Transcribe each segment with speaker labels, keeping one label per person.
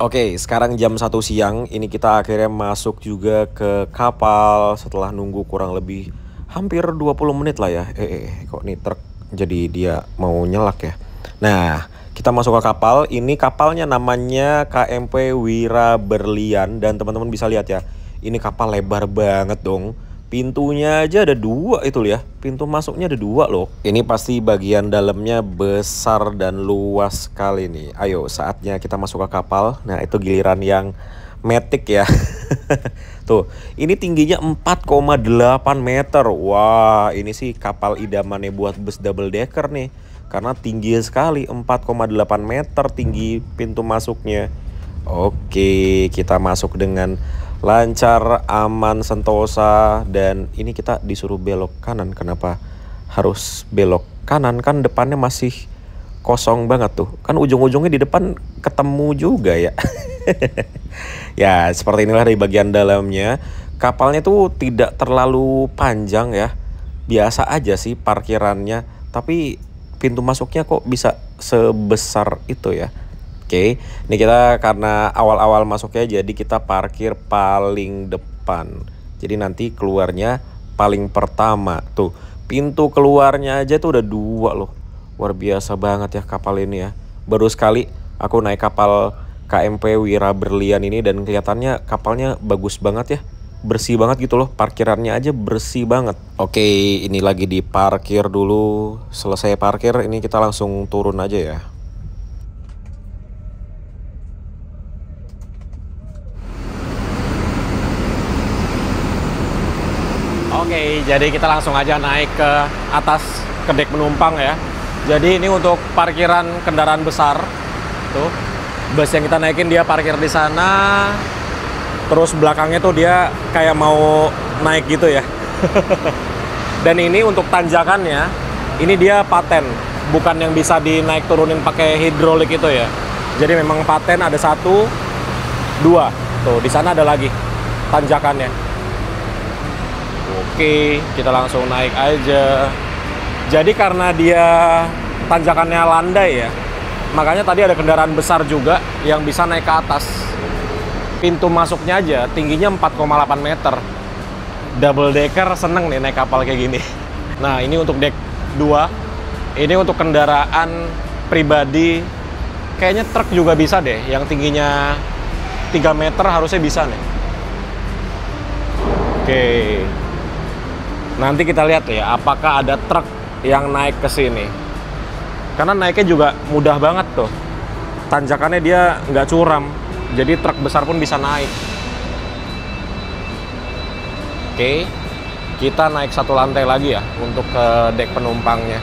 Speaker 1: Oke, sekarang jam 1 siang. Ini kita akhirnya masuk juga ke kapal setelah nunggu kurang lebih hampir 20 menit lah ya. Kok nih truk jadi dia mau nyelak ya. Nah, kita masuk ke kapal. Ini kapalnya namanya KMP Wira Berlian. Dan teman-teman bisa lihat ya, ini kapal lebar banget dong. Pintunya aja ada dua itu ya. Pintu masuknya ada dua loh. Ini pasti bagian dalamnya besar dan luas sekali nih. Ayo saatnya kita masuk ke kapal. Nah itu giliran yang matic ya. Tuh ini tingginya 4,8 meter. Wah ini sih kapal idamannya buat bus double decker nih. Karena tinggi sekali 4,8 meter tinggi pintu masuknya. Oke kita masuk dengan lancar, aman, sentosa. Dan ini kita disuruh belok kanan. Kenapa harus belok kanan? Kan depannya masih kosong banget tuh. Kan ujung-ujungnya di depan ketemu juga ya. Ya seperti inilah dari bagian dalamnya. Kapalnya tuh tidak terlalu panjang ya. Biasa aja sih parkirannya. Tapi pintu masuknya kok bisa sebesar itu ya. Oke, ini kita karena awal-awal masuknya jadi kita parkir paling depan. Jadi nanti keluarnya paling pertama. Tuh, pintu keluarnya aja tuh udah dua loh. Luar biasa banget ya kapal ini ya. Baru sekali aku naik kapal KMP Wira Berlian ini dan kelihatannya kapalnya bagus banget ya. Bersih banget gitu loh, parkirannya aja bersih banget. Oke, ini lagi di parkir dulu. Selesai parkir, ini kita langsung turun aja ya. Oke, jadi kita langsung aja naik ke atas ke dek penumpang ya. Jadi ini untuk parkiran kendaraan besar. Tuh, bus yang kita naikin dia parkir di sana. Terus belakangnya tuh dia kayak mau naik gitu ya. Dan ini untuk tanjakannya, ini dia paten, bukan yang bisa dinaik turunin pakai hidrolik itu ya. Jadi memang paten ada 1, 2. Tuh, di sana ada lagi tanjakannya. Oke, kita langsung naik aja. Jadi karena dia tanjakannya landai ya, makanya tadi ada kendaraan besar juga yang bisa naik ke atas. Pintu masuknya aja tingginya 4,8 meter. Double decker seneng nih naik kapal kayak gini. Nah ini untuk dek 2. Ini untuk kendaraan pribadi. Kayaknya truk juga bisa deh, yang tingginya 3 meter harusnya bisa nih. Oke. Nanti kita lihat ya, apakah ada truk yang naik ke sini. Karena naiknya juga mudah banget tuh. Tanjakannya dia nggak curam, jadi truk besar pun bisa naik. Oke, kita naik 1 lantai lagi ya untuk ke dek penumpangnya.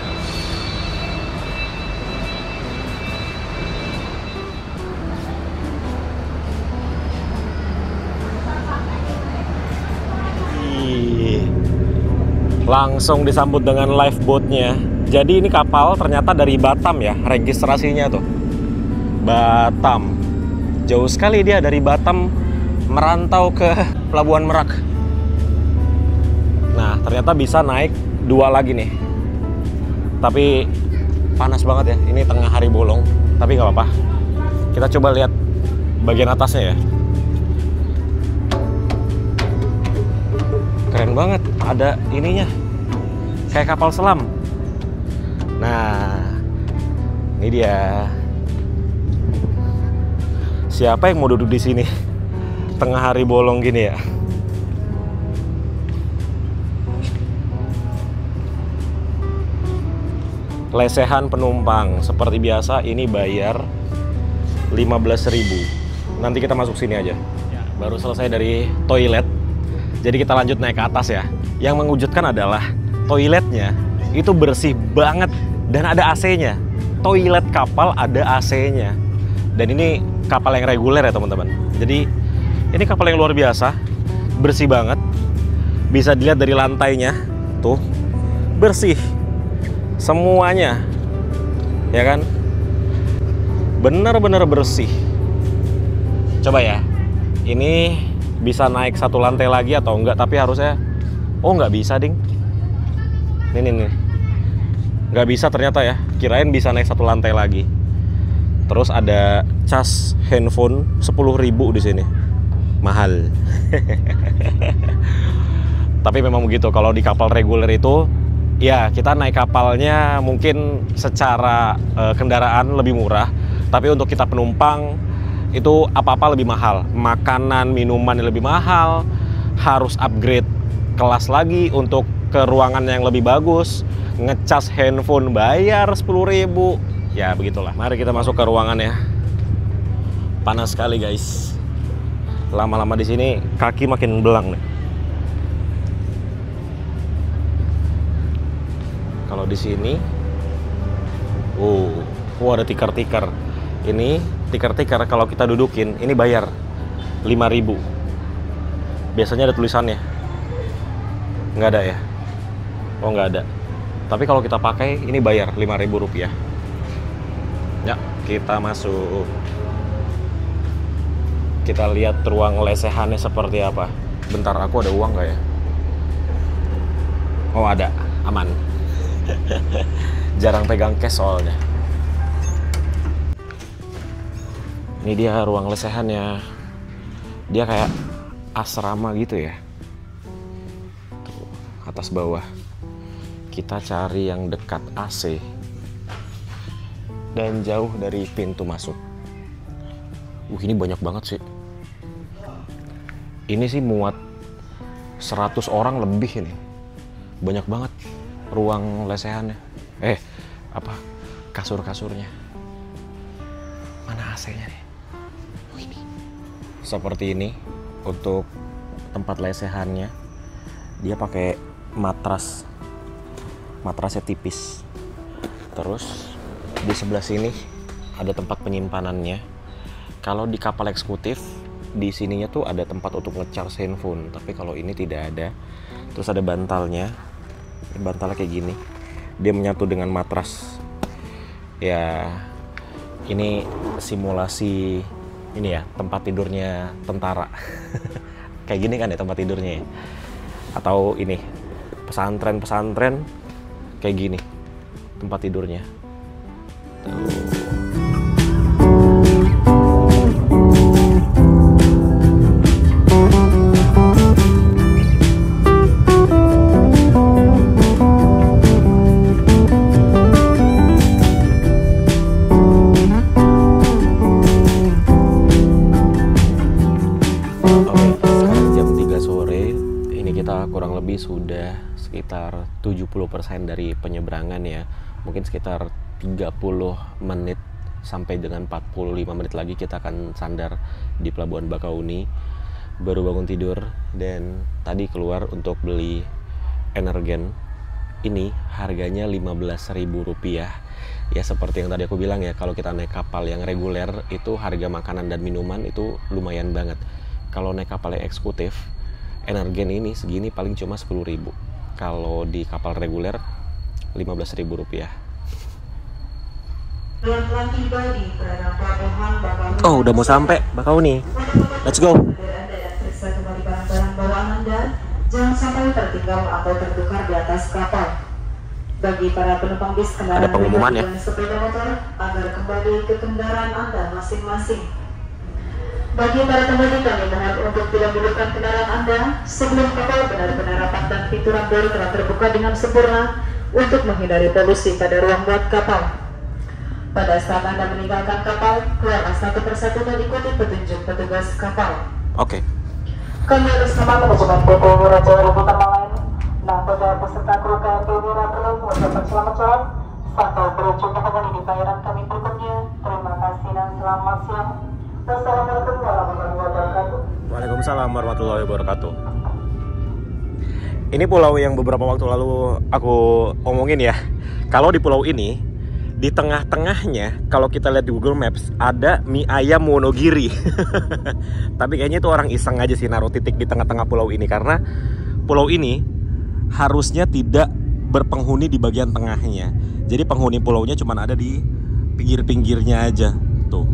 Speaker 1: Langsung disambut dengan lifeboatnya. Jadi ini kapal ternyata dari Batam ya, registrasinya tuh Batam. Jauh sekali dia dari Batam merantau ke Pelabuhan Merak. Nah ternyata bisa naik 2 lagi nih. Tapi panas banget ya, ini tengah hari bolong. Tapi nggak apa-apa, kita coba lihat bagian atasnya ya. Keren banget, ada ininya kayak kapal selam. Nah ini dia. Siapa yang mau duduk di sini tengah hari bolong gini ya? Lesehan penumpang seperti biasa ini bayar 15.000. Nanti kita masuk sini aja ya, baru selesai dari toilet. Jadi kita lanjut naik ke atas ya. Yang mengejutkan adalah toiletnya itu bersih banget dan ada AC-nya. Toilet kapal ada AC-nya. Dan ini kapal yang reguler ya teman-teman. Jadi ini kapal yang luar biasa, bersih banget. Bisa dilihat dari lantainya, tuh bersih semuanya, ya kan? Bener-bener bersih. Coba ya, ini bisa naik 1 lantai lagi atau enggak? Tapi harusnya, oh nggak bisa ding. Ini nih, nggak bisa ternyata ya. Kirain bisa naik 1 lantai lagi. Terus ada cas handphone 10.000 di sini. Mahal. Tapi memang begitu, kalau di kapal reguler itu ya kita naik kapalnya mungkin secara kendaraan lebih murah, tapi untuk kita penumpang itu apa-apa lebih mahal. Makanan, minuman yang lebih mahal, harus upgrade kelas lagi untuk ke ruangan yang lebih bagus, ngecas handphone bayar 10.000. Ya begitulah. Mari kita masuk ke ruangan ya. Panas sekali guys. Lama-lama di sini kaki makin belang nih. Kalau di sini, ada tikar-tikar. Ini tikar-tikar kalau kita dudukin, ini bayar 5.000. Biasanya ada tulisannya. Nggak ada ya? Oh nggak ada. Tapi kalau kita pakai, ini bayar 5.000 rupiah. Ya, kita masuk. Kita lihat ruang lesehannya seperti apa. Bentar, aku ada uang nggak ya? Oh ada, aman. Jarang pegang cash soalnya. Ini dia ruang lesehannya. Dia kayak asrama gitu ya. Tuh, atas bawah. Kita cari yang dekat AC dan jauh dari pintu masuk. Ini banyak banget sih. Ini sih muat 100 orang lebih ini. Banyak banget ruang lesehannya. Kasur-kasurnya. Mana AC-nya nih? Seperti ini untuk tempat lesehannya. Dia pakai matrasnya tipis. Terus di sebelah sini ada tempat penyimpanannya. Kalau di kapal eksekutif di sininya tuh ada tempat untuk nge-charge handphone, tapi kalau ini tidak ada. Terus ada bantalnya. Bantalnya kayak gini. Dia menyatu dengan matras. Ya, ini simulasi ini ya, tempat tidurnya tentara. Kayak gini kan ya tempat tidurnya ya. Atau ini pesantren kayak gini tempat tidurnya. Kurang lebih sudah sekitar 70% dari penyeberangan ya. Mungkin sekitar 30 menit sampai dengan 45 menit lagi kita akan sandar di Pelabuhan Bakauni. Baru bangun tidur dan tadi keluar untuk beli energen. Ini harganya 15.000 rupiah. Ya seperti yang tadi aku bilang ya, kalau kita naik kapal yang reguler itu harga makanan dan minuman itu lumayan banget. Kalau naik kapal yang eksekutif, energen ini segini paling cuma 10.000. Kalau di kapal reguler 15.000 rupiah. Oh, udah mau sampai Bakauni. Let's go.
Speaker 2: Jangan sampai tertinggal atau tertukar di atas kapal. Bagi para penumpang bis kendaraan
Speaker 1: dan
Speaker 2: sepeda motor agar kembali ke kendaraan Anda masing-masing. Bagi para pemudik kami mohon untuk tidak menghidupkan kendaraan Anda sebelum kapal benar-benar rapat dan pintu rambut telah terbuka dengan sempurna untuk menghindari polusi pada ruang buat kapal. Pada saat Anda meninggalkan kapal, keluarlah satu persatu dan ikuti petunjuk petugas kapal.
Speaker 1: Oke.
Speaker 2: Kami bersama manajemen PT Raja Rebutan Lain. Nah, pada peserta kru KMP Wira belum mengucapkan selamat jalan. Sampai berjumpa kembali di pelayaran kami berikutnya. Terima kasih dan selamat siang. Wassalamualaikum warahmatullahi wabarakatuh.
Speaker 1: Waalaikumsalam warahmatullahi wabarakatuh. Ini pulau yang beberapa waktu lalu aku omongin ya. Kalau di pulau ini, di tengah-tengahnya kalau kita lihat di Google Maps ada mie ayam Wonogiri. Tapi kayaknya itu orang iseng aja sih naruh titik di tengah-tengah pulau ini, karena pulau ini harusnya tidak berpenghuni di bagian tengahnya. Jadi penghuni pulaunya cuma ada di pinggir-pinggirnya aja tuh.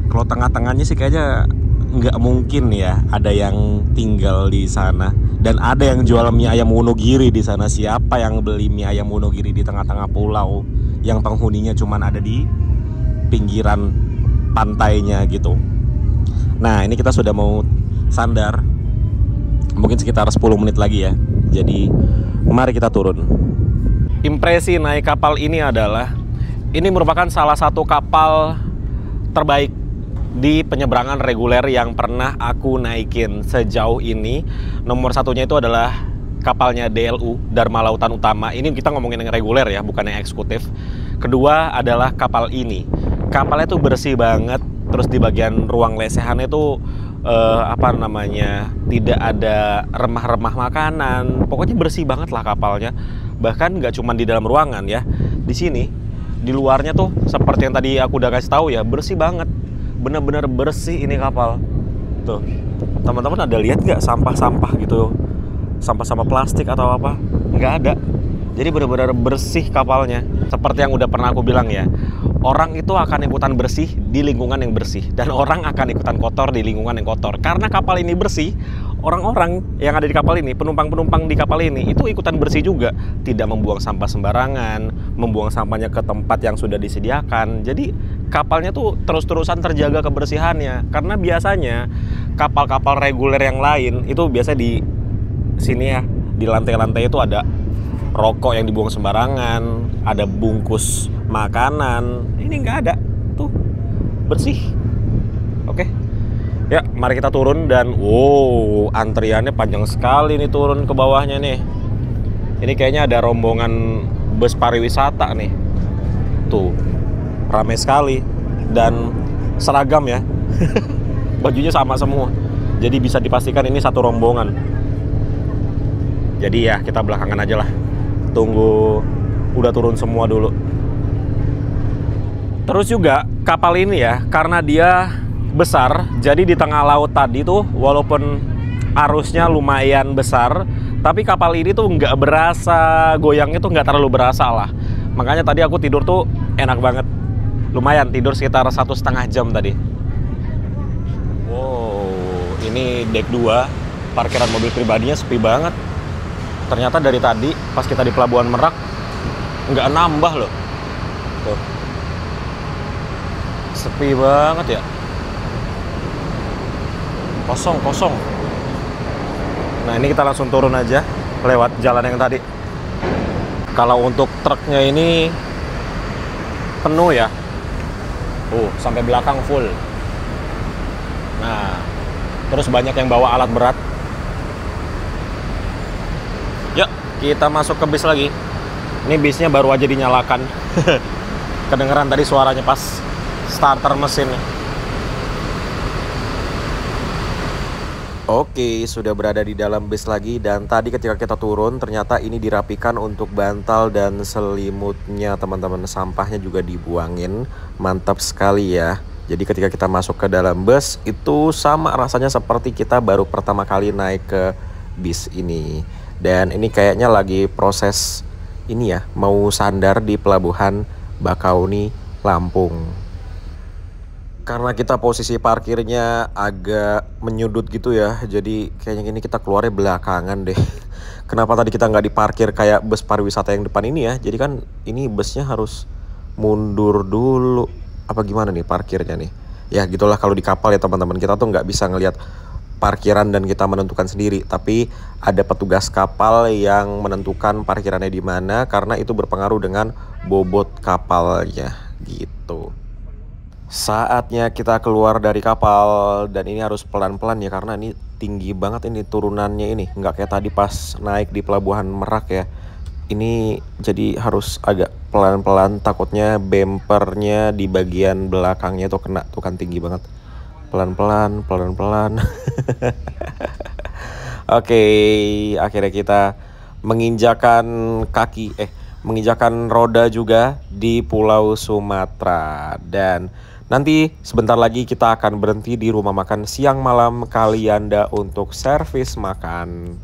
Speaker 1: Kalau tengah-tengahnya sih kayaknya nggak mungkin ya ada yang tinggal di sana. Dan ada yang jual mie ayam Wonogiri di sana. Siapa yang beli mie ayam Wonogiri di tengah-tengah pulau yang penghuninya cuma ada di pinggiran pantainya gitu. Nah, ini kita sudah mau sandar, mungkin sekitar 10 menit lagi ya. Jadi mari kita turun. Impresi naik kapal ini adalah, ini merupakan salah satu kapal terbaik di penyeberangan reguler yang pernah aku naikin sejauh ini. Nomor satunya itu adalah kapalnya DLU, Dharma Lautan Utama. Ini kita ngomongin yang reguler ya, bukan yang eksekutif. Kedua adalah kapal ini. Kapalnya tuh bersih banget. Terus di bagian ruang lesehannya tuh tidak ada remah-remah makanan. Pokoknya bersih banget lah kapalnya. Bahkan nggak cuma di dalam ruangan ya. Di sini, di luarnya tuh seperti yang tadi aku udah kasih tahu ya, bersih banget. Bener-bener bersih ini kapal. Tuh, teman-teman ada lihat nggak sampah-sampah gitu? Sampah-sampah plastik atau apa? Nggak ada. Jadi bener-bener bersih kapalnya. Seperti yang udah pernah aku bilang ya, orang itu akan ikutan bersih di lingkungan yang bersih, dan orang akan ikutan kotor di lingkungan yang kotor. Karena kapal ini bersih, orang-orang yang ada di kapal ini, penumpang-penumpang di kapal ini itu ikutan bersih juga. Tidak membuang sampah sembarangan, membuang sampahnya ke tempat yang sudah disediakan. Jadi kapalnya tuh terus-terusan terjaga kebersihannya. Karena biasanya kapal-kapal reguler yang lain itu biasa di sini ya, di lantai-lantai itu ada rokok yang dibuang sembarangan, ada bungkus makanan. Ini nggak ada, tuh bersih. Oke, ya mari kita turun. Dan wow, antriannya panjang sekali nih turun ke bawahnya nih. Ini kayaknya ada rombongan bus pariwisata nih. Tuh, ramai sekali dan seragam ya. Bajunya sama semua. Jadi bisa dipastikan ini satu rombongan. Jadi ya kita belakangan aja lah. Tunggu udah turun semua dulu. Terus juga kapal ini ya, karena dia besar, jadi di tengah laut tadi tuh walaupun arusnya lumayan besar, tapi kapal ini tuh nggak berasa goyangnya, tuh nggak terlalu berasa lah. Makanya tadi aku tidur tuh enak banget. Lumayan tidur sekitar 1,5 jam tadi. Wow, ini deck 2, parkiran mobil pribadinya sepi banget. Ternyata dari tadi pas kita di Pelabuhan Merak nggak nambah loh. Tuh, sepi banget ya, kosong. Nah ini kita langsung turun aja lewat jalan yang tadi. Kalau untuk truknya ini penuh ya, sampai belakang full. Nah terus banyak yang bawa alat berat. Yuk kita masuk ke bis lagi. Ini bisnya baru aja dinyalakan. Kedengeran tadi suaranya pas starter mesin. Oke, sudah berada di dalam bis lagi. Dan tadi ketika kita turun, ternyata ini dirapikan untuk bantal dan selimutnya teman-teman. Sampahnya juga dibuangin. Mantap sekali ya. Jadi ketika kita masuk ke dalam bus, itu sama rasanya seperti kita baru pertama kali naik ke bis ini. Dan ini kayaknya lagi proses ini ya, mau sandar di Pelabuhan Bakauni, Lampung. Karena kita posisi parkirnya agak menyudut gitu ya, jadi kayaknya ini kita keluarnya belakangan deh. Kenapa tadi kita nggak diparkir kayak bus pariwisata yang depan ini ya? Jadi kan ini busnya harus mundur dulu. Apa gimana nih parkirnya nih? Ya gitulah kalau di kapal ya teman-teman, kita tuh nggak bisa ngelihat parkiran dan kita menentukan sendiri, tapi ada petugas kapal yang menentukan parkirannya di mana, karena itu berpengaruh dengan bobot kapalnya gitu. Saatnya kita keluar dari kapal, dan ini harus pelan-pelan ya karena ini tinggi banget ini turunannya ini, nggak kayak tadi pas naik di Pelabuhan Merak ya. Ini jadi harus agak pelan-pelan, takutnya bempernya di bagian belakangnya tuh kena, tuh kan tinggi banget. Pelan-pelan. Oke, akhirnya kita menginjakan roda juga di Pulau Sumatera. Dan nanti sebentar lagi kita akan berhenti di rumah makan siang malam Kalianda untuk servis makan.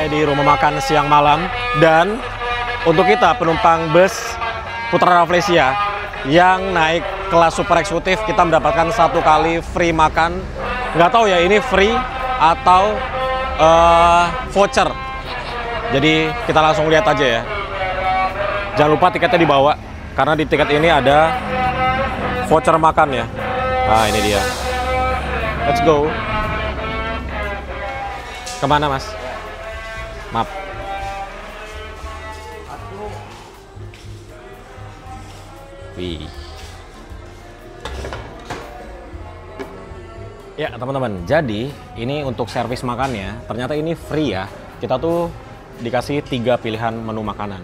Speaker 1: di rumah makan siang malam. Dan untuk kita penumpang bus Putra Rafflesia yang naik kelas super eksekutif, kita mendapatkan 1 kali free makan. Nggak tahu ya ini free atau voucher. Jadi kita langsung lihat aja ya. Jangan lupa tiketnya dibawa, karena di tiket ini ada voucher makan ya. Nah ini dia. Let's go. Kemana mas? Maaf. Wih. Ya teman-teman, jadi ini untuk servis makannya, ternyata ini free ya. Kita tuh dikasih 3 pilihan menu makanan.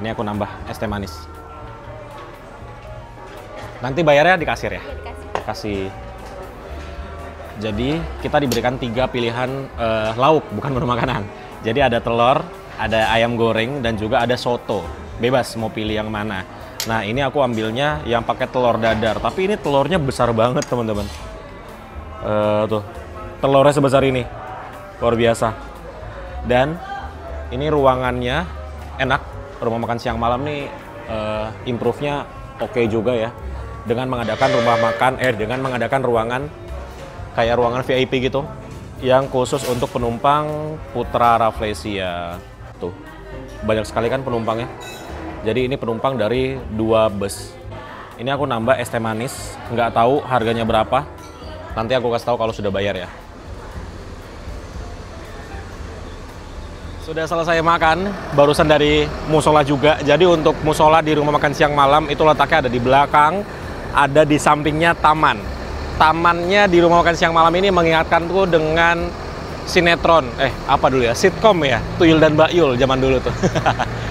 Speaker 1: Ini aku nambah es teh manis. Nanti bayarnya di kasir ya? Kasih. Jadi kita diberikan 3 pilihan lauk, bukan menu makanan. Jadi ada telur, ada ayam goreng, dan juga ada soto. Bebas mau pilih yang mana. Nah ini aku ambilnya yang pakai telur dadar, tapi ini telurnya besar banget teman-teman. Tuh, telurnya sebesar ini, luar biasa. Dan ini ruangannya enak, rumah makan siang malam nih improve-nya oke juga ya. Dengan mengadakan dengan mengadakan ruangan kayak ruangan VIP gitu, yang khusus untuk penumpang Putra Rafflesia. Tuh, banyak sekali kan penumpangnya. Jadi ini penumpang dari 2 bus. Ini aku nambah es teh manis, nggak tahu harganya berapa. Nanti aku kasih tahu kalau sudah bayar ya. Sudah selesai makan, barusan dari musola juga. Jadi untuk musola di rumah makan siang malam itu letaknya ada di belakang, ada di sampingnya taman. Tamannya di rumah makan siang malam ini mengingatkanku dengan sinetron, apa dulu ya, sitkom ya, Tuyul dan Mbak Yul zaman dulu tuh.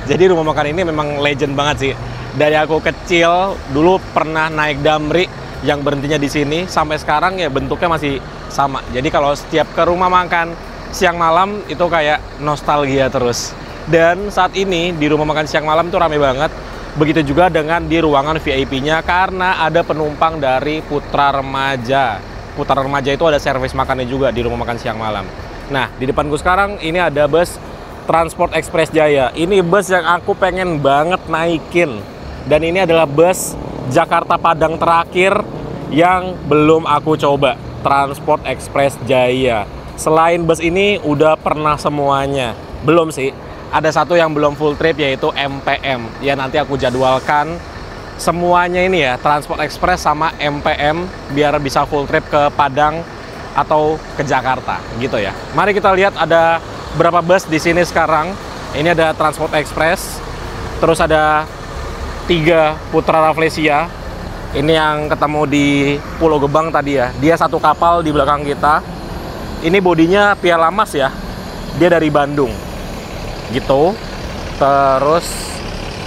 Speaker 1: Jadi rumah makan ini memang legend banget sih. Dari aku kecil dulu pernah naik Damri yang berhentinya di sini, sampai sekarang ya bentuknya masih sama. Jadi kalau setiap ke rumah makan siang malam itu kayak nostalgia terus. Dan saat ini di rumah makan siang malam itu rame banget. Begitu juga dengan di ruangan VIP-nya karena ada penumpang dari Putra Remaja. Putra Remaja itu ada servis makannya juga di rumah makan siang malam. Nah, di depanku sekarang ini ada bus Transport Express Jaya. Ini bus yang aku pengen banget naikin. Dan ini adalah bus Jakarta Padang terakhir yang belum aku coba. Transport Express Jaya. Selain bus ini udah pernah semuanya. Belum sih. Ada satu yang belum full trip yaitu MPM. Ya nanti aku jadwalkan semuanya ini ya, Transport Express sama MPM biar bisa full trip ke Padang atau ke Jakarta gitu ya. Mari kita lihat ada berapa bus di sini sekarang. Ini ada Transport Express, terus ada 3 Putra Rafflesia. Ini yang ketemu di Pulau Gebang tadi ya. Dia satu kapal di belakang kita. Ini bodinya Piala Mas ya. Dia dari Bandung. Gitu. Terus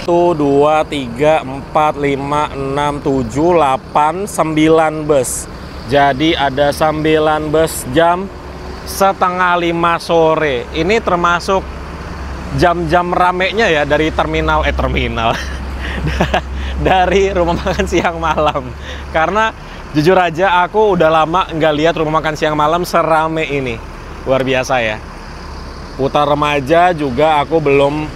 Speaker 1: 1, 2, 3, 4, 5, 6, 7, 8, 9 bus. Jadi ada 9 bus jam setengah 5 sore. Ini termasuk jam-jam ramenya ya dari terminal dari rumah makan siang malam. Karena jujur aja aku udah lama nggak lihat rumah makan siang malam serame ini. Luar biasa ya. Putar Remaja juga aku belum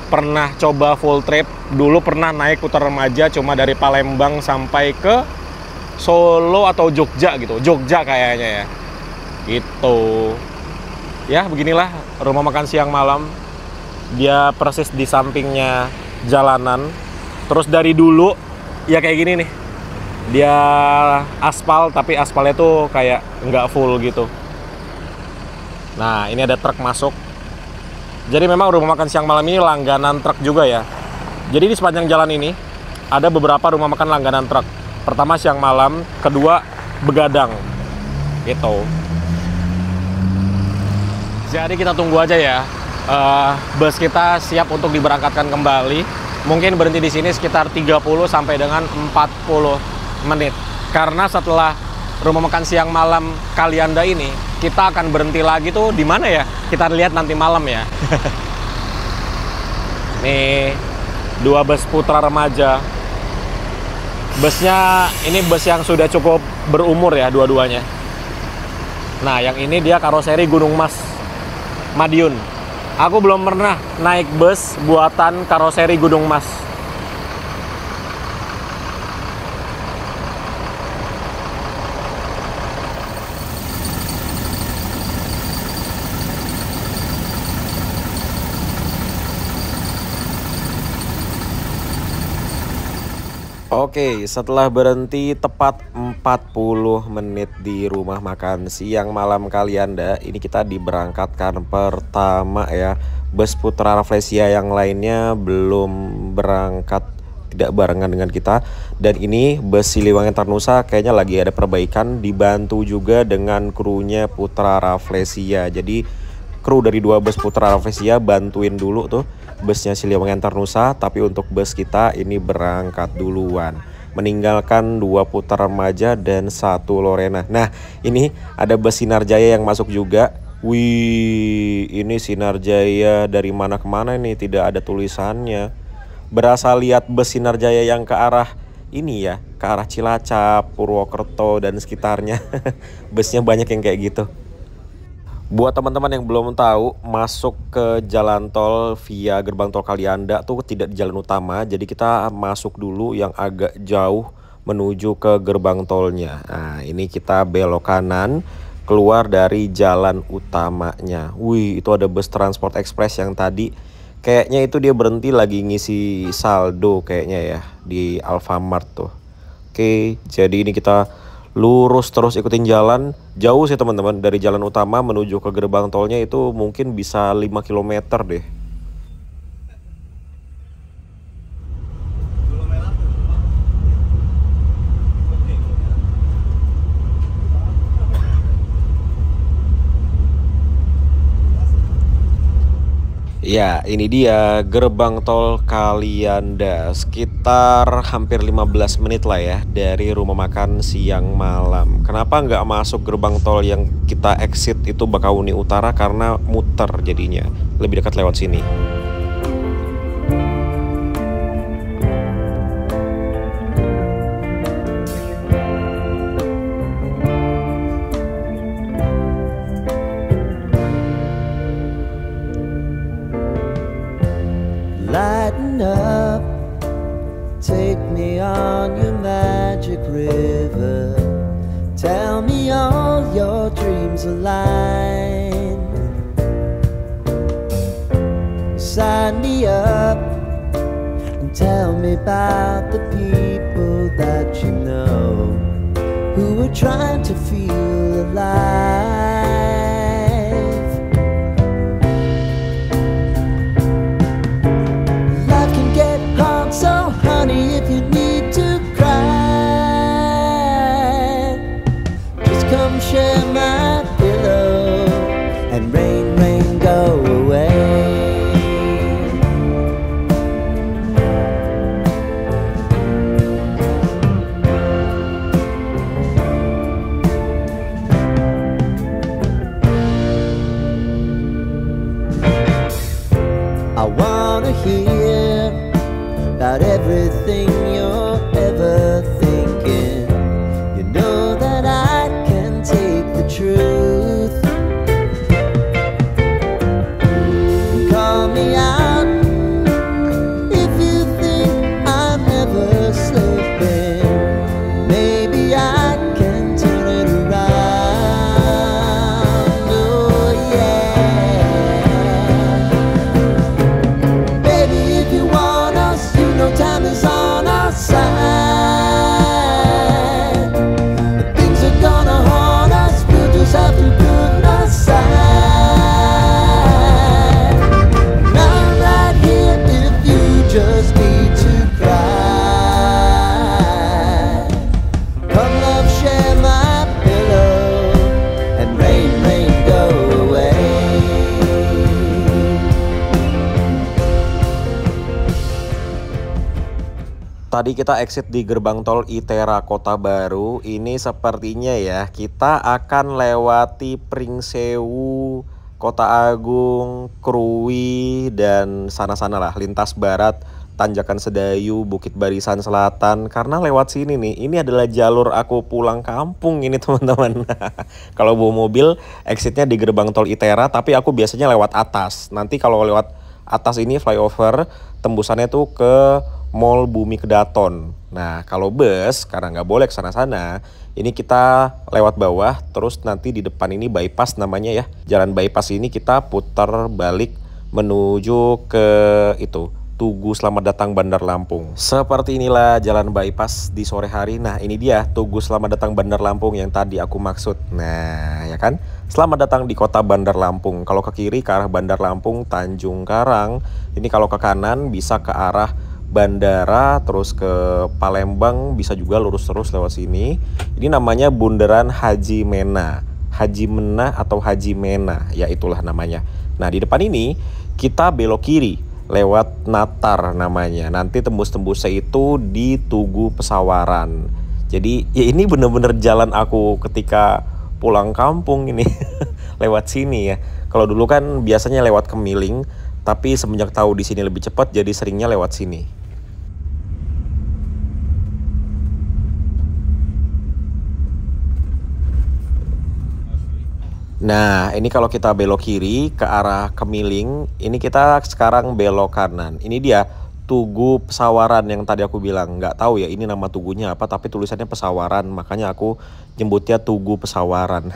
Speaker 1: pernah coba full trip. Dulu pernah naik Putar Remaja cuma dari Palembang sampai ke Solo atau Jogja gitu. Jogja kayaknya ya. Gitu. Ya, beginilah rumah makan siang malam. Dia persis di sampingnya jalanan. Terus dari dulu ya kayak gini nih. Dia aspal tapi aspalnya tuh kayak nggak full gitu. Nah, ini ada truk masuk. Jadi memang rumah makan siang malam ini langganan truk juga ya. Jadi di sepanjang jalan ini ada beberapa rumah makan langganan truk. Pertama siang malam, kedua begadang. Gitu. Jadi kita tunggu aja ya. Bus kita siap untuk diberangkatkan kembali. Mungkin berhenti di sini sekitar 30 sampai dengan 40 menit. Karena setelah rumah makan siang malam Kalianda ini, kita akan berhenti lagi tuh di mana ya? Kita lihat nanti malam ya. Nih, 2 bus Putra Remaja. Busnya ini bus yang sudah cukup berumur ya dua-duanya. Nah, yang ini dia karoseri Gunung Mas Madiun. Aku belum pernah naik bus buatan karoseri Gunung Mas. Oke, setelah berhenti tepat 40 menit di rumah makan siang malam Kalianda, ini kita diberangkatkan pertama ya. Bus Putra Rafflesia yang lainnya belum berangkat, tidak barengan dengan kita. Dan ini bus Siliwangi Antarnusa kayaknya lagi ada perbaikan, dibantu juga dengan krunya Putra Rafflesia. Jadi kru dari 2 bus Putra Rafflesia bantuin dulu tuh busnya Siliwangi Antarnusa, tapi untuk bus kita ini berangkat duluan, meninggalkan 2 Putra Remaja dan 1 Lorena. Nah, ini ada bus Sinar Jaya yang masuk juga. Wih, ini Sinar Jaya dari mana ke mana ini, tidak ada tulisannya. Berasa lihat bus Sinar Jaya yang ke arah ini ya, ke arah Cilacap, Purwokerto dan sekitarnya. Busnya banyak yang kayak gitu. Buat teman-teman yang belum tahu, masuk ke jalan tol via gerbang tol Kalianda tuh tidak di jalan utama. Jadi kita masuk dulu yang agak jauh menuju ke gerbang tolnya. Nah, ini kita belok kanan keluar dari jalan utamanya. Wih, itu ada bus Transport Express yang tadi kayaknya itu dia berhenti lagi ngisi saldo kayaknya ya di Alfamart tuh. Oke, jadi ini kita lurus terus ikutin jalan. Jauh sih teman-teman, dari jalan utama menuju ke gerbang tolnya itu mungkin bisa 5 km deh. Ya, ini dia gerbang tol Kalianda. Sekitar hampir 15 menit lah ya dari rumah makan siang malam. Kenapa nggak masuk gerbang tol yang kita exit itu Bakauni Utara? Karena muter jadinya. Lebih dekat lewat sini.
Speaker 3: Lighten up, take me on your magic river. Tell me all your dreams align. Sign me up and tell me about the people that you know who are trying to feel alive. So honey, if you need to cry, just come share my pillow and rain, rain, go away. I wanna hear about everything you're ever thinking. You know that I can take the truth. Call me out if you think I'm ever slipping. Maybe I can turn it around. Oh yeah. Baby, if you want us, no time is on our side. Things are gonna haunt us, we'll just have to put aside. And I'm right here if you just need to cry. Come love, share my pillow and rain, rain, go away.
Speaker 1: Tadi kita exit di gerbang tol Itera Kota Baru. Ini sepertinya ya kita akan lewati Pringsewu, Kota Agung, Krui, dan sana-sana lah lintas barat Tanjakan Sedayu, Bukit Barisan Selatan. Karena lewat sini nih, ini adalah jalur aku pulang kampung ini teman-teman. Kalau bawa mobil, exitnya di gerbang tol ITERA, tapi aku biasanya lewat atas. Nanti kalau lewat atas ini flyover, tembusannya tuh ke Mall Bumi Kedaton. Nah kalau bus, karena nggak boleh ke sana-sana, ini kita lewat bawah, terus nanti di depan ini bypass namanya ya. Jalan bypass ini kita putar balik menuju ke itu, Tugu Selamat Datang Bandar Lampung. Seperti inilah jalan bypass di sore hari. Nah ini dia Tugu Selamat Datang Bandar Lampung yang tadi aku maksud. Nah ya kan, selamat datang di kota Bandar Lampung. Kalau ke kiri ke arah Bandar Lampung Tanjung Karang. Ini kalau ke kanan bisa ke arah bandara, terus ke Palembang, bisa juga lurus terus lewat sini. Ini namanya Bundaran Haji Mena, Haji Mena atau Haji Mena, ya itulah namanya. Nah di depan ini kita belok kiri lewat Natar namanya. Nanti tembus-tembusnya itu di Tugu Pesawaran. Jadi ya ini bener-bener jalan aku ketika pulang kampung ini. Lewat sini ya. Kalau dulu kan biasanya lewat Kemiling, tapi semenjak tahu di sini lebih cepat jadi seringnya lewat sini. Nah, ini kalau kita belok kiri ke arah Kemiling, ini kita sekarang belok kanan. Ini dia Tugu Pesawaran yang tadi aku bilang. Nggak tahu ya ini nama tugunya apa, tapi tulisannya Pesawaran, makanya aku nyebutnya Tugu Pesawaran.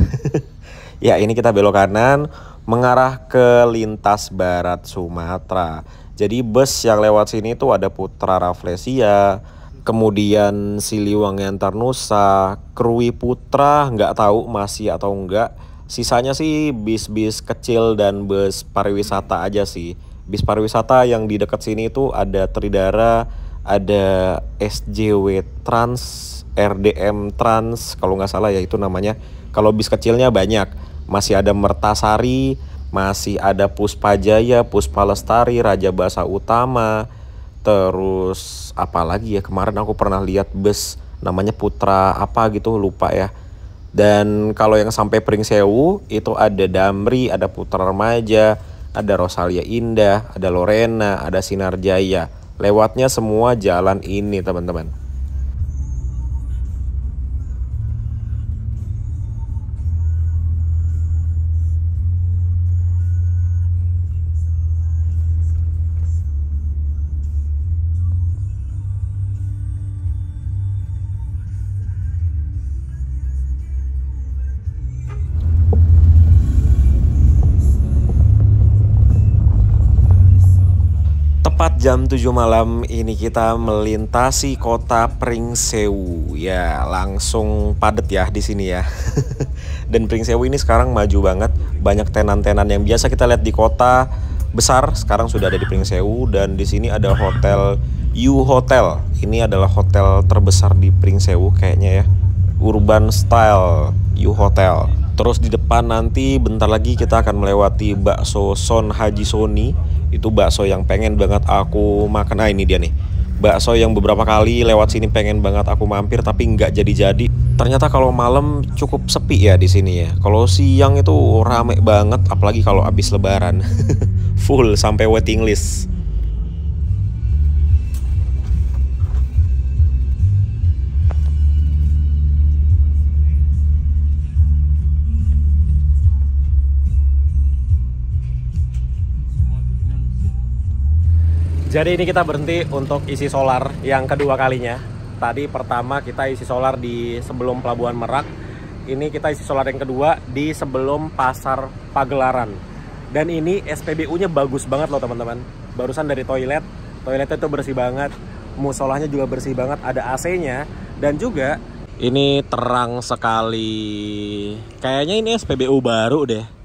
Speaker 1: Ya, ini kita belok kanan mengarah ke lintas barat Sumatera. Jadi bus yang lewat sini tuh ada Putra Rafflesia, kemudian Siliwangi Antarnusa, Krui Putra, nggak tahu masih atau enggak. Sisanya sih bis-bis kecil dan bus pariwisata aja sih. Bis pariwisata yang di dekat sini itu ada Tridara, ada SJW Trans, RDM Trans, kalau nggak salah ya itu namanya. Kalau bis kecilnya banyak, masih ada Mertasari, masih ada Puspajaya, Puspalestari, Raja Basa Utama, terus apa lagi ya, kemarin aku pernah lihat bus namanya Putra apa gitu, lupa ya. Dan kalau yang sampai Pringsewu itu ada Damri, ada Putra Remaja, ada Rosalia Indah, ada Lorena, ada Sinar Jaya. Lewatnya semua jalan ini teman-teman. Tepat jam 7 malam ini kita melintasi kota Pringsewu. Ya, langsung padet ya di sini ya. Dan Pringsewu ini sekarang maju banget. Banyak tenan-tenan yang biasa kita lihat di kota besar sekarang sudah ada di Pringsewu, dan di sini ada hotel U Hotel. Ini adalah hotel terbesar di Pringsewu kayaknya ya. Urban Style U Hotel. Terus di depan nanti bentar lagi kita akan melewati bakso Son Haji Soni. Itu bakso yang pengen banget aku makan. Nah ini dia nih, bakso yang beberapa kali lewat sini pengen banget aku mampir tapi nggak jadi-jadi. Ternyata kalau malam cukup sepi ya di sini ya. Kalau siang itu rame banget, apalagi kalau habis lebaran. Full sampai waiting list. Jadi ini kita berhenti untuk isi solar yang kedua kalinya. Tadi pertama kita isi solar di sebelum Pelabuhan Merak. Ini kita isi solar yang kedua di sebelum Pasar Pagelaran. Dan ini SPBU-nya bagus banget loh teman-teman. Barusan dari toilet. Toiletnya tuh bersih banget. Musolahnya juga bersih banget. Ada AC-nya. Dan juga ini terang sekali. Kayaknya ini SPBU baru deh.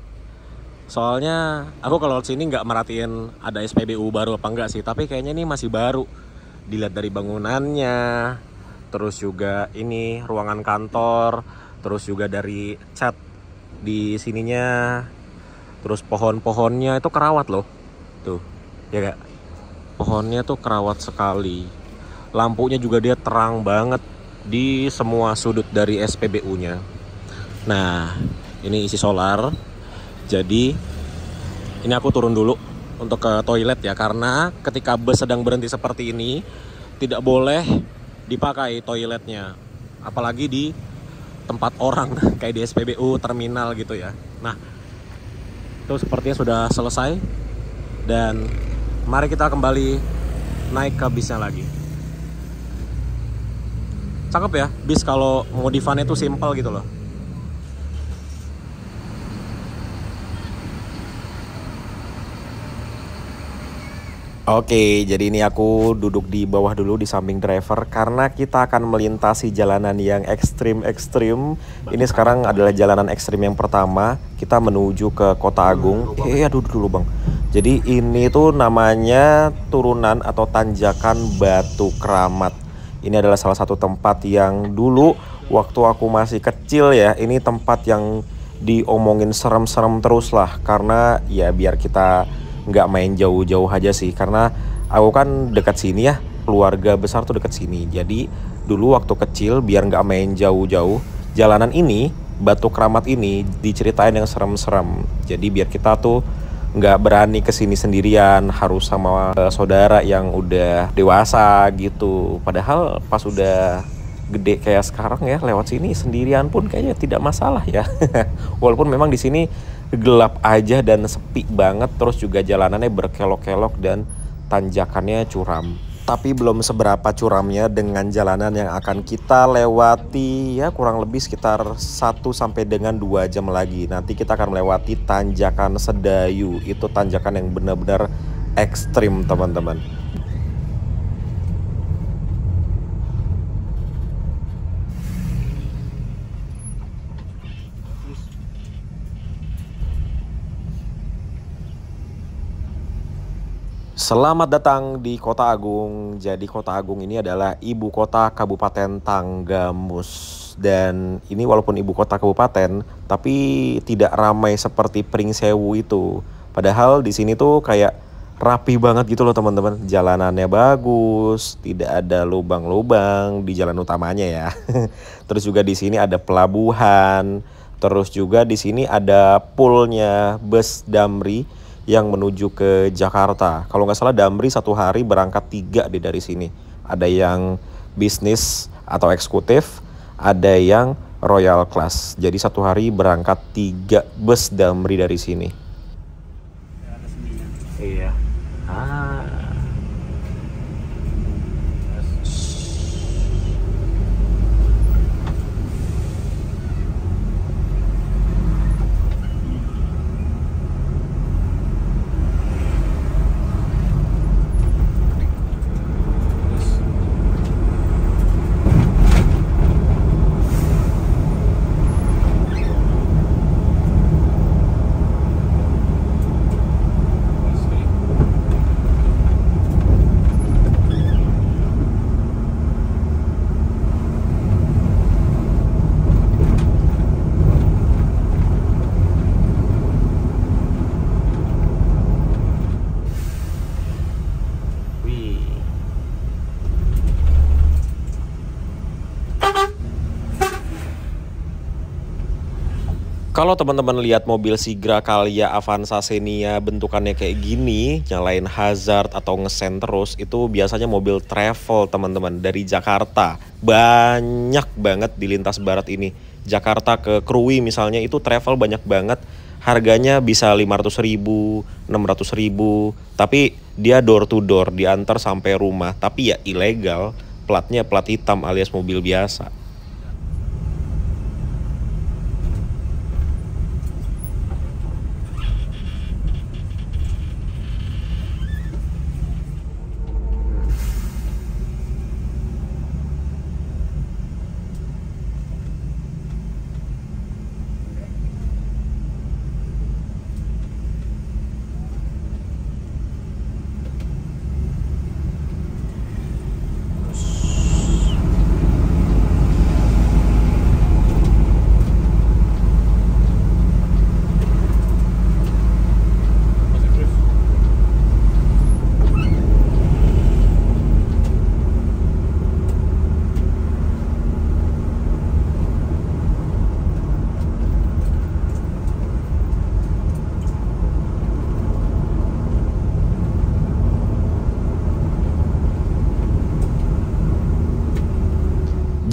Speaker 1: Soalnya aku kalau sini nggak merhatiin ada SPBU baru apa enggak sih, tapi kayaknya ini masih baru. Dilihat dari bangunannya, terus juga ini ruangan kantor, terus juga dari cat di sininya, terus pohon-pohonnya itu kerawat loh, tuh, ya gak? Pohonnya tuh kerawat sekali. Lampunya juga dia terang banget di semua sudut dari SPBU-nya. Nah, ini isi solar. Jadi ini aku turun dulu untuk ke toilet ya, karena ketika bus sedang berhenti seperti ini tidak boleh dipakai toiletnya, apalagi di tempat orang kayak di SPBU terminal gitu ya. Nah, itu sepertinya sudah selesai dan mari kita kembali naik ke bisnya lagi. Cakep ya bis kalau modifannya itu simple gitu loh. Oke, jadi ini aku duduk di bawah dulu di samping driver karena kita akan melintasi jalanan yang ekstrim-ekstrim. Ini sekarang adalah jalanan ekstrim yang pertama. Kita menuju ke Kota Agung. Duduk dulu bang. Jadi ini tuh namanya turunan atau tanjakan Batu Keramat. Ini adalah salah satu tempat yang dulu waktu aku masih kecil ya, ini tempat yang diomongin serem-serem terus lah. Karena ya biar kita nggak main jauh-jauh aja sih, karena aku kan dekat sini ya, keluarga besar tuh dekat sini. Jadi dulu waktu kecil biar nggak main jauh-jauh, jalanan ini Batu Keramat ini diceritain yang serem-serem. Jadi biar kita tuh nggak berani kesini sendirian, harus sama saudara yang udah dewasa gitu. Padahal pas udah gede kayak sekarang ya, lewat sini sendirian pun kayaknya tidak masalah ya. Walaupun memang di sini gelap aja dan sepi banget, terus juga jalanannya berkelok-kelok dan tanjakannya curam. Tapi belum seberapa curamnya dengan jalanan yang akan kita lewati ya, kurang lebih sekitar 1 sampai dengan 2 jam lagi. Nanti kita akan melewati tanjakan Sedayu. Itu tanjakan yang benar-benar ekstrim teman-teman. Selamat datang di Kota Agung. Jadi Kota Agung ini adalah ibu kota Kabupaten Tanggamus. Dan ini walaupun ibu kota kabupaten, tapi tidak ramai seperti Pringsewu itu. Padahal di sini tuh kayak rapi banget gitu loh teman-teman. Jalanannya bagus, tidak ada lubang-lubang di jalan utamanya ya. Terus juga di sini ada pelabuhan. Terus juga di sini ada poolnya bus Damri yang menuju ke Jakarta. Kalau nggak salah Damri satu hari berangkat 3 dari sini. Ada yang bisnis atau eksekutif, ada yang royal class. Jadi satu hari berangkat 3 bus Damri dari sini. Iya. Kalau teman-teman lihat mobil Sigra Calya Avanza Xenia bentukannya kayak gini, nyalain hazard atau ngesen terus, itu biasanya mobil travel teman-teman dari Jakarta. Banyak banget di lintas barat ini. Jakarta ke Krui misalnya itu travel banyak banget. Harganya bisa 500.000, 600.000, tapi dia door to door, diantar sampai rumah. Tapi ya ilegal, platnya plat hitam alias mobil biasa.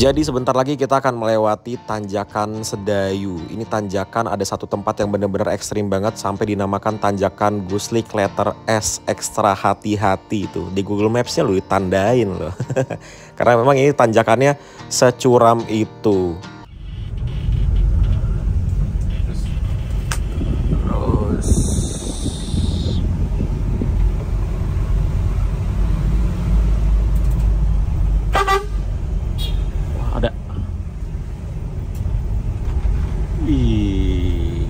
Speaker 1: Jadi sebentar lagi kita akan melewati tanjakan Sedayu. Ini tanjakan ada satu tempat yang benar-benar ekstrim banget sampai dinamakan tanjakan Guslik letter S, ekstra hati-hati itu. Di Google Maps-nya lu ditandain loh. Karena memang ini tanjakannya securam itu.
Speaker 4: Ada. Ih.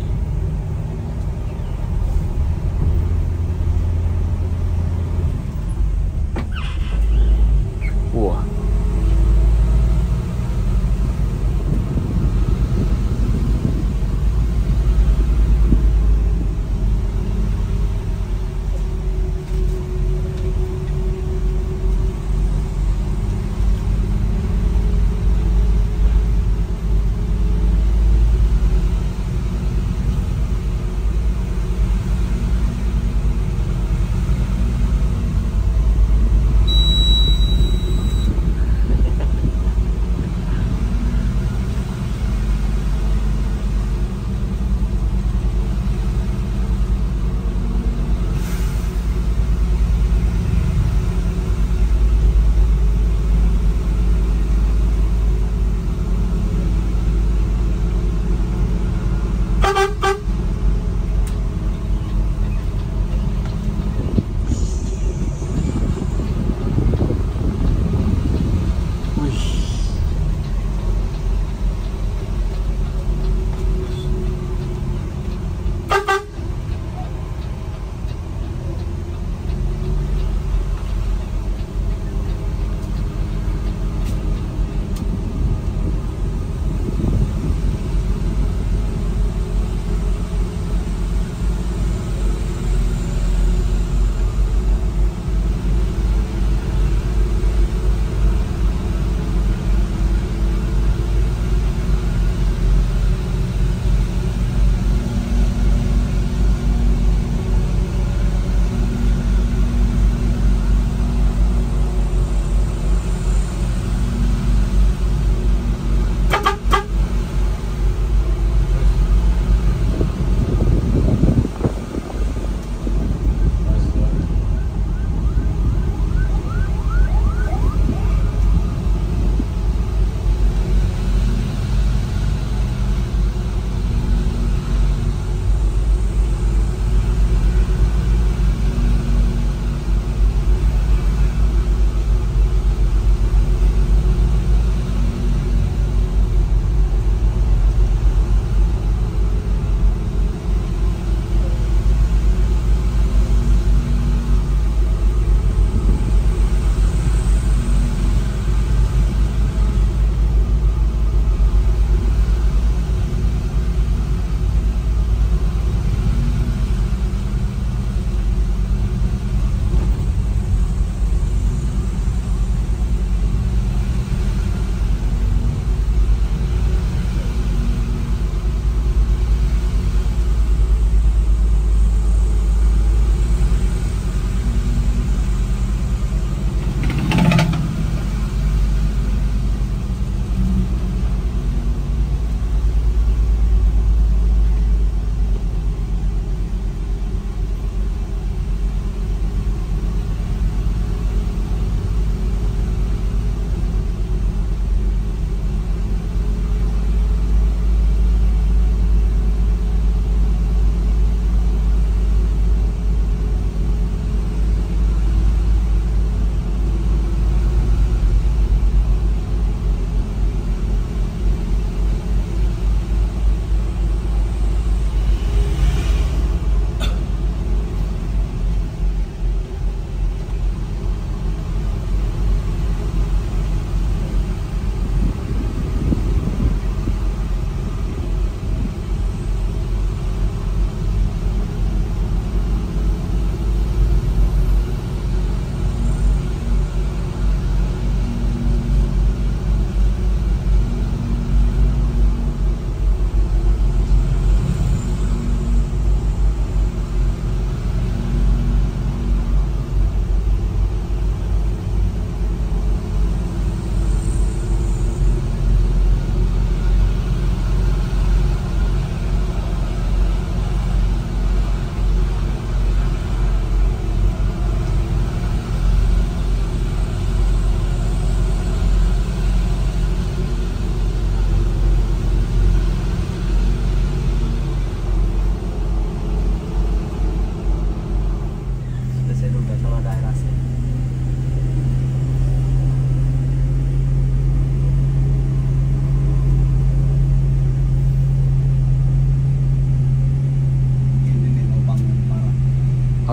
Speaker 4: Wah.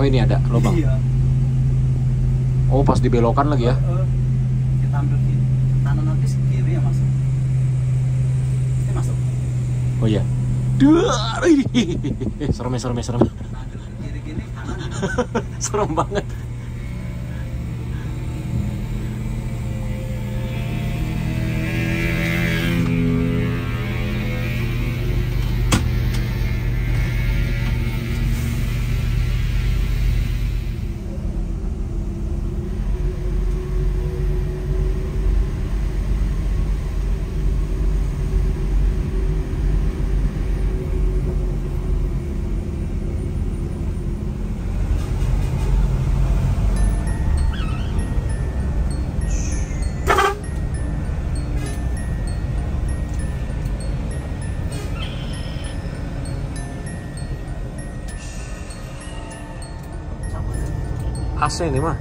Speaker 4: ini ada lubang.
Speaker 5: Iya.
Speaker 4: Oh, pas dibelokan lagi ya.
Speaker 5: Kita ambil kiri. Kanan nanti kiri ya masuk. Ini masuk.
Speaker 4: Oh iya. Duh, ini serem.
Speaker 5: Nah, kiri gini kanan.
Speaker 4: Serem banget. AC ini mah.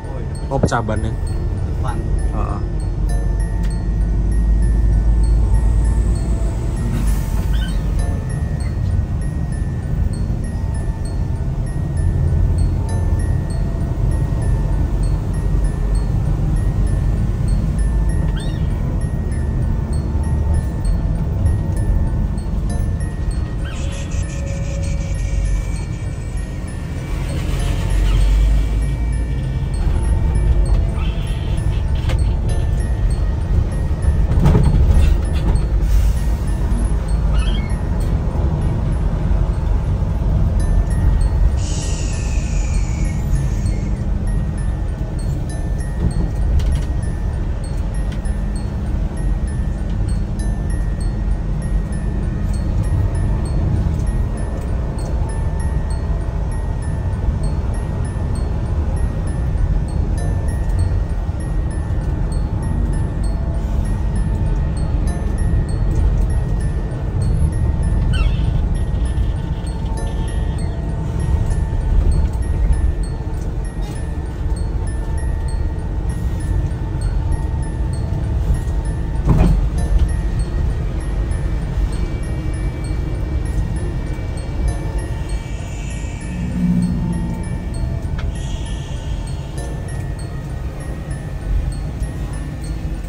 Speaker 5: Oh iya.
Speaker 4: Oh, pecah bannya.
Speaker 5: Depan.
Speaker 4: Heeh.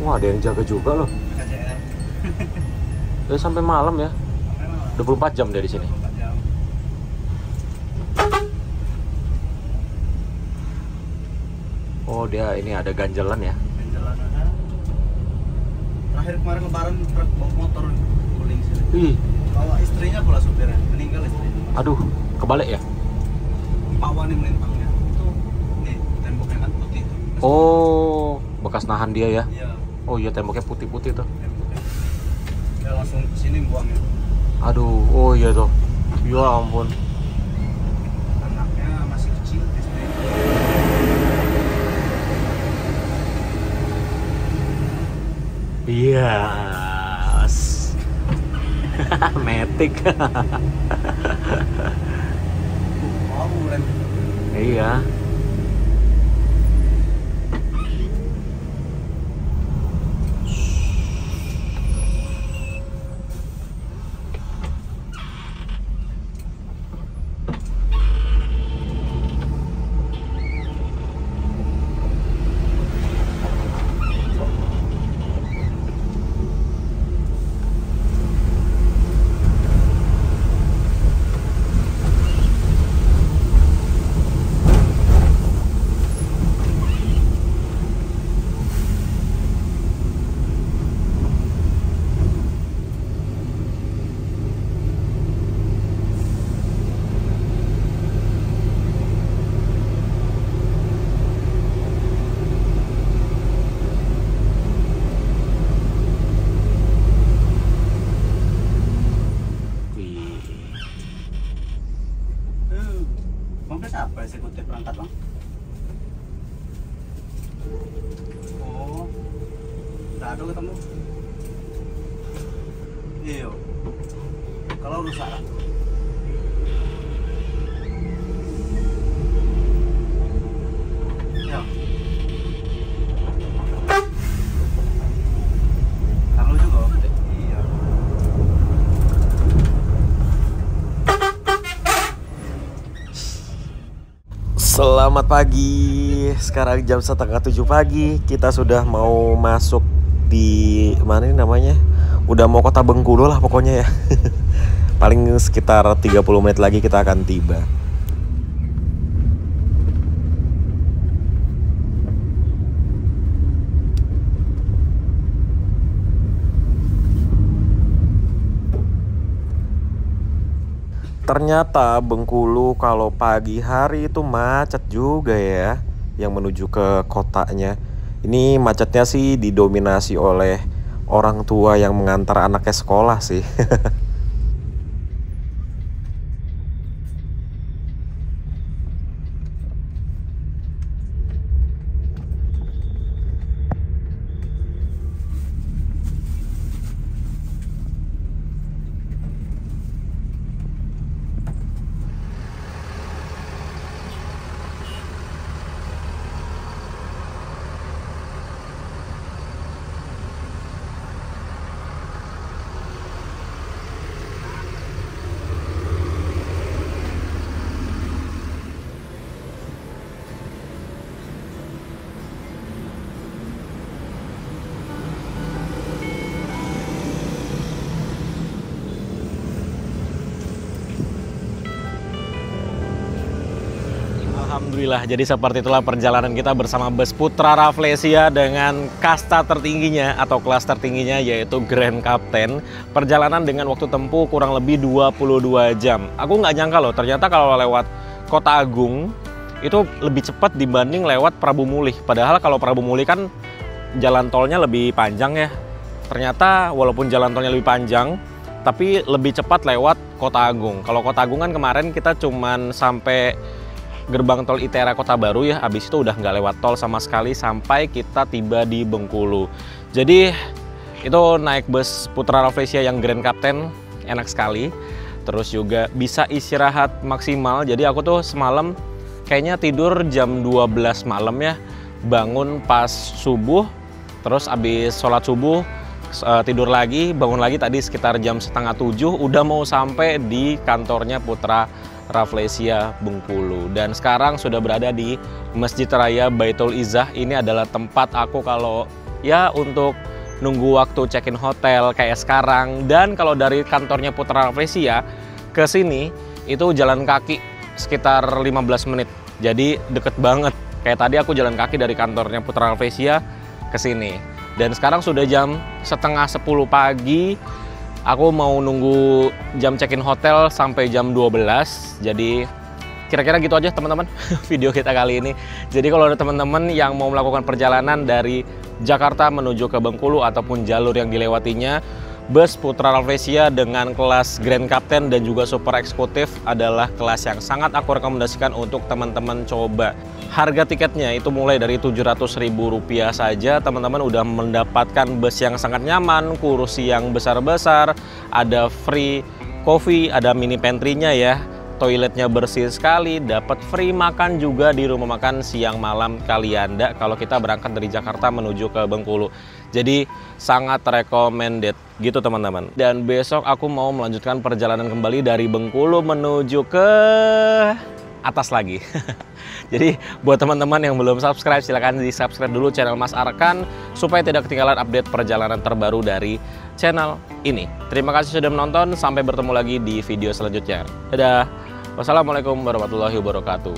Speaker 4: Wah, ada yang jaga juga loh.
Speaker 5: KJR.
Speaker 4: Udah sampai malam ya. 24 jam dari sini.
Speaker 5: 24 jam.
Speaker 4: Oh, dia ini ada ganjalan ya.
Speaker 5: Jalan ada. Terakhir kemarin lebaran truk bawa motor guling sini.
Speaker 4: Ih,
Speaker 5: Bawa istrinya pula supirnya, meninggal istrinya.
Speaker 4: aduh, kebalik ya?
Speaker 5: Pawan yang melintangnya. Itu nih temboknya kan putih itu.
Speaker 4: Oh, bekas nahan dia ya.
Speaker 5: Iya,
Speaker 4: Oh iya, temboknya putih-putih tuh.
Speaker 5: temboknya. Dia langsung kesini buangnya.
Speaker 4: Aduh, oh iya tuh. Ya ampun.
Speaker 5: Anaknya masih kecil SD.
Speaker 4: Yes. Matic.
Speaker 5: Oh, rem.
Speaker 4: Iya.
Speaker 5: Apa eksekutif perangkat bang? Oh, nggak ada ketemu. Iya. Kalau rusak. Ya. Kalau juga. Iya.
Speaker 1: Selamat pagi. Sekarang jam 6:30 pagi. Kita sudah mau masuk di mana ini namanya? Udah mau kota Bengkulu lah pokoknya ya. Paling sekitar 30 menit lagi kita akan tiba. Ternyata Bengkulu kalau pagi hari itu macet juga ya, yang menuju ke kotanya. Ini macetnya sih didominasi oleh orang tua yang mengantar anaknya sekolah sih. Alhamdulillah, jadi seperti itulah perjalanan kita bersama bus Putra Rafflesia dengan kasta tertingginya atau kelas tertingginya yaitu Grand Captain. Perjalanan dengan waktu tempuh kurang lebih 22 jam. Aku nggak nyangka loh, ternyata kalau lewat Kota Agung itu lebih cepat dibanding lewat Prabu Mulih. Padahal kalau Prabu Mulih kan jalan tolnya lebih panjang ya. Ternyata walaupun jalan tolnya lebih panjang, tapi lebih cepat lewat Kota Agung. Kalau Kota Agung kan kemarin kita cuman sampai gerbang tol ITERA Kota Baru ya, habis itu udah nggak lewat tol sama sekali sampai kita tiba di Bengkulu. Jadi itu naik bus Putra Rafflesia yang Grand Captain enak sekali, terus juga bisa istirahat maksimal. Jadi aku tuh semalam kayaknya tidur jam 12 malam ya, bangun pas subuh, terus habis sholat subuh tidur lagi, bangun lagi tadi sekitar jam 6:30, udah mau sampai di kantornya Putra Rafflesia Bengkulu. Dan sekarang sudah berada di Masjid Raya Baitul Izzah. Ini adalah tempat aku kalau ya untuk nunggu waktu check-in hotel kayak sekarang. Dan kalau dari kantornya Putra Rafflesia ke sini itu jalan kaki sekitar 15 menit. Jadi deket banget. Kayak tadi aku jalan kaki dari kantornya Putra Rafflesia ke sini. Dan sekarang sudah jam 9:30 pagi. Aku mau nunggu jam check-in hotel sampai jam 12. Jadi kira-kira gitu aja teman-teman video kita kali ini. Jadi kalau ada teman-teman yang mau melakukan perjalanan dari Jakarta menuju ke Bengkulu ataupun jalur yang dilewatinya, bus Putra Rafflesia dengan kelas Grand Captain dan juga Super Eksekutif adalah kelas yang sangat aku rekomendasikan untuk teman-teman coba. Harga tiketnya itu mulai dari Rp700.000 saja, teman-teman udah mendapatkan bus yang sangat nyaman, kursi yang besar-besar, ada free coffee, ada mini pantry-nya ya, toiletnya bersih sekali, dapat free makan juga di rumah makan siang malam Kalianda kalau kita berangkat dari Jakarta menuju ke Bengkulu. Jadi sangat recommended gitu teman-teman. Dan besok aku mau melanjutkan perjalanan kembali dari Bengkulu menuju ke atas lagi. Jadi buat teman-teman yang belum subscribe, silahkan di subscribe dulu channel Mas Arkan supaya tidak ketinggalan update perjalanan terbaru dari channel ini. Terima kasih sudah menonton, sampai bertemu lagi di video selanjutnya. Dadah. Wassalamualaikum warahmatullahi wabarakatuh.